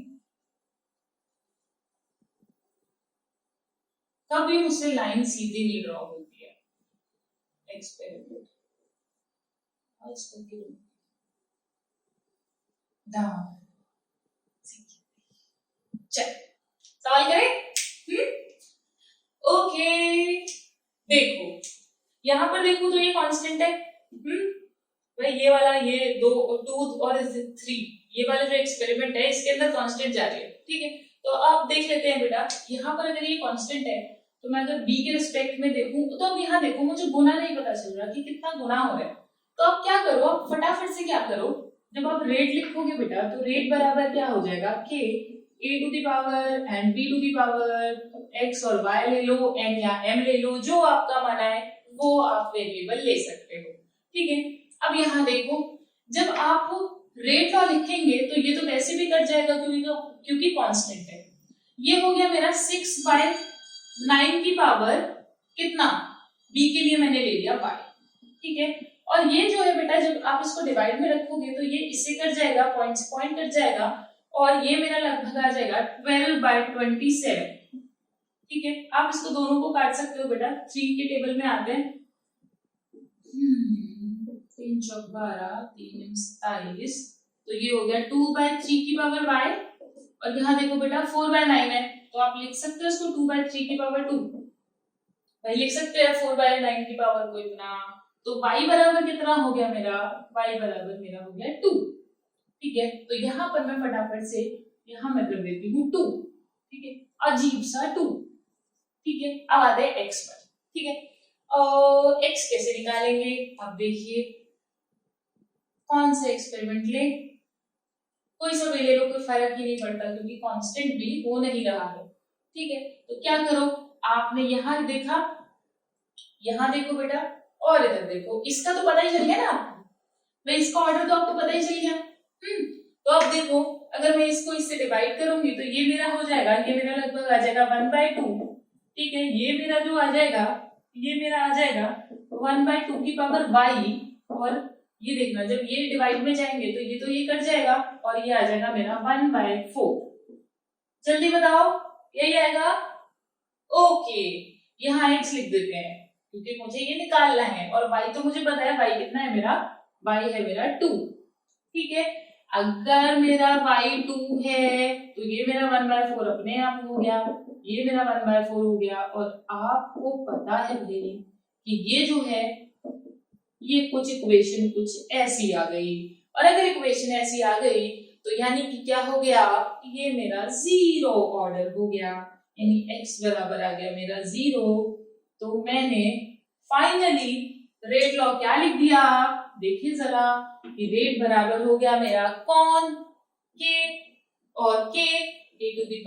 कभी मुझसे लाइन सीधी नहीं ड्रॉ होती है, एक्सपेरिमेंट आज तक की चल सवाल करें। ओके, देखो यहाँ पर देखो तो ये कांस्टेंट है, भाई ये वाला, ये 2 और 3, ये वाला जो एक्सपेरिमेंट है इसके अंदर कांस्टेंट जा रही है, ठीक है। तो आप देख लेते हैं बेटा, यहाँ पर अगर ये कांस्टेंट है तो मैं अगर b के रिस्पेक्ट में देखूं तो अब यहाँ देखो मुझे गुना नहीं पता चल रहा कि कितना गुना हो रहा है, तो आप क्या करो, आप फटाफट से क्या करो, जब आप रेट लिखोगे बेटा तो रेट बराबर क्या हो जाएगा, k a⁻ and b⁻, x और y ले लो, n या m ले लो, जो आपका मन है वो आप वेरिएबल ले सकते हो, ठीक है। अब यहाँ देखो, जब आप रेट लॉ लिखेंगे तो ये तो वैसे भी कट जाएगा क्योंकि कांस्टेंट है। ये हो गया मेरा 6/9 की पावर कितना, b के लिए मैंने ले लिया y, ठीक है। और ये जो है बेटा, जब आप इसको डिवाइड में रखोगे तो ये इससे कट जाएगा, पॉइंट कट जाएगा, और ये मेरा लगभग आ जाएगा 12/27, ठीक है। आप इसको दोनों को काट सकते हो बेटा, 3 के टेबल में आते हैं, 3 चौक 12, 3 27, तो ये हो गया 2/3 की पावर y, और यहाँ देखो बेटा 4/9 है, तो आप लिख सकते हो इसको 2/3 की पावर 2, भाई लिख सकते हैं 4/9 की पावर को इतना, तो y बराबर कितना हो गया मेरा, y बराबर मेरा हो गया 2, ठीक है। तो यहाँ पर मैं फटाफट से यहाँ मैं कर देती हूँ 2, ठीक है, अजीब सा 2, ठीक है। अब आते हैं x पर, ठीक है, x कैसे निकालेंगे, अब देखिए कौन सा एक्सपेरिमेंट ले, कोई सा भी ले लो, कोई फर्क ही नहीं पड़ता क्योंकि कांस्टेंट भी हो नहीं रहा है, ठीक है। तो क्या करो, आपने यहाँ देखा, यहाँ देखो बेटा, और इधर देखो, इसका तो पता ही चल गया ना आपको, मैं इसका ऑर्डर तो आपको पता ही चल गया, तो अब देखो अगर मैं इसको इससे डिवाइड करूंगी तो ये मेरा हो जाएगा, ये मेरा लगभग आ जाएगा 1/2, ठीक है। ये मेरा जो आ जाएगा, ये मेरा आ जाएगा 1/2 की पावर y, और ये देखना जब ये डिवाइड में जाएंगे तो ये कट जाएगा, और ये आ जाएगा मेरा 1/4, जल्दी बताओ यही आएगा। ओके, यहाँ x लिख देते हैं क्योंकि मुझे ये निकालना है, और y तो मुझे पता है, y कितना है मेरा, y है मेरा 2, ठीक है। अगर मेरा y 2 है तो ये मेरा 1/4 अपने आप हो गया, ये मेरा 1/4 हो गया, और आपको पता है भाई कि ये जो है ये कुछ इक्वेशन कुछ ऐसी आ गई, और अगर इक्वेशन ऐसी आ गई तो यानी कि क्या हो गया, ये मेरा 0 ऑर्डर हो गया, यानी x बराबर आ गया मेरा 0, तो मैंने फाइनली रेट लॉ क्या लिख दिया, देखिए जरा कि रेट बराबर हो गया मेरा कौन, k, और k a⁻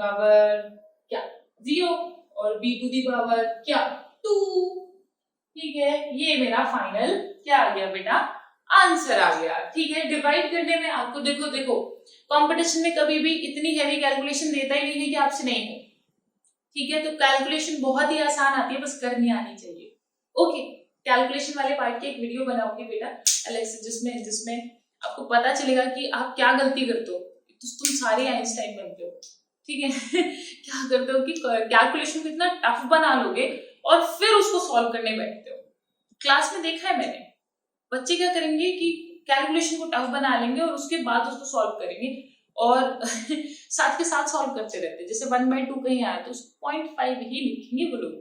क्या 0 और b⁻ क्या 2, ठीक है। ये मेरा फाइनल क्या आ गया बेटा, आंसर आ गया। ठीक है, डिवाइड करने में आपको देखो कंपटीशन में कभी भी इतनी हैवी कैलकुलेशन देता ही नहीं है कि आपसे नहीं हो। ठीक है, तो कैलकुलेशन बहुत ही आसान आती है, बस करनी आनी चाहिए। ओके, कैलकुलेशन वाले पार्ट की एक वीडियो बनाओगे बेटा अलग से, जिसमें आपको पता चलेगा कि आप क्या गलती करते हो। तो तुम सारे आइंस्टाइन बनते हो। ठीक है क्या करते हो कि कैलकुलेशन को इतना टफ बना लोगे और फिर उसको सॉल्व करने बैठते हो। क्लास में देखा है मैंने, बच्चे क्या करेंगे कि कैलकुलेशन को टफ बना लेंगे और उसके बाद उसको सॉल्व करेंगे और साथ के साथ सॉल्व करते रहते हैं। जैसे 1/2 कहीं आया तो उसको 0.5 ही लिखेंगे वो लोग।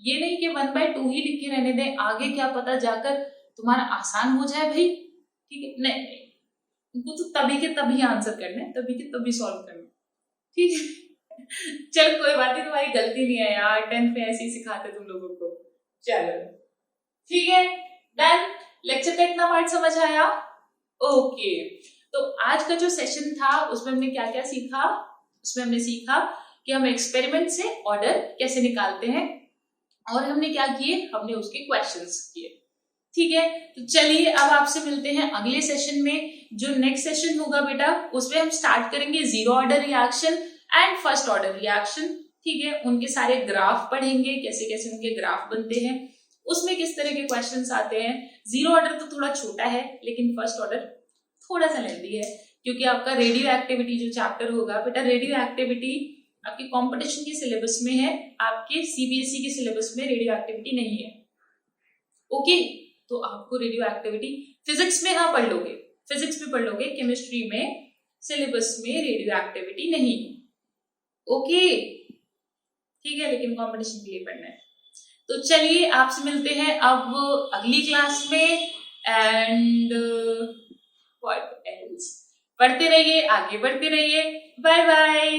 ये नहीं कि 1/2 ही लिखे रहने दें, आगे क्या पता जाकर तुम्हारा आसान हो जाए भाई। ठीक है, नहीं नहीं, उनको तो तभी के तभी आंसर करना है, तभी के तभी सॉल्व करना है। ठीक है चल कोई बात नहीं, तुम्हारी गलती नहीं है यार, 10th में ऐसे ही सिखाते तुम लोगों को। चलो ठीक है, डन। लेक्चर का इतना पार्ट समझ आया? ओके, तो आज का जो सेशन था उसमें हमने क्या क्या सीखा? उसमें हमने सीखा कि हम एक्सपेरिमेंट से ऑर्डर कैसे निकालते हैं और हमने क्या किए, हमने उसके क्वेश्चंस किए। ठीक है, तो चलिए अब आपसे मिलते हैं अगले सेशन में। जो नेक्स्ट सेशन होगा बेटा उसमें हम स्टार्ट करेंगे zero order reaction and first order reaction. ठीक है, उनके सारे ग्राफ पढ़ेंगे, कैसे कैसे उनके ग्राफ बनते हैं, उसमें किस तरह के क्वेश्चंस आते हैं। जीरो ऑर्डर तो थोड़ा छोटा है लेकिन फर्स्ट ऑर्डर थोड़ा सा लेंदी है, क्योंकि आपका रेडियो एक्टिविटी जो चैप्टर होगा बेटा, रेडियो एक्टिविटी आपके कंपटीशन के सिलेबस में है, आपके सीबीएसई के सिलेबस में रेडियो एक्टिविटी नहीं है। ओके, तो आपको रेडियो एक्टिविटी फिजिक्स में हाँ पढ़ लोगे, फिजिक्स में पढ़ लोगे, केमिस्ट्री में सिलेबस में रेडियो एक्टिविटी नहीं। ओके ठीक है, लेकिन कंपटीशन के लिए पढ़ना है। तो चलिए आपसे मिलते हैं अब अगली क्लास में एंड व्हाट एल्स, पढ़ते रहिए, आगे बढ़ते रहिए। Bye bye.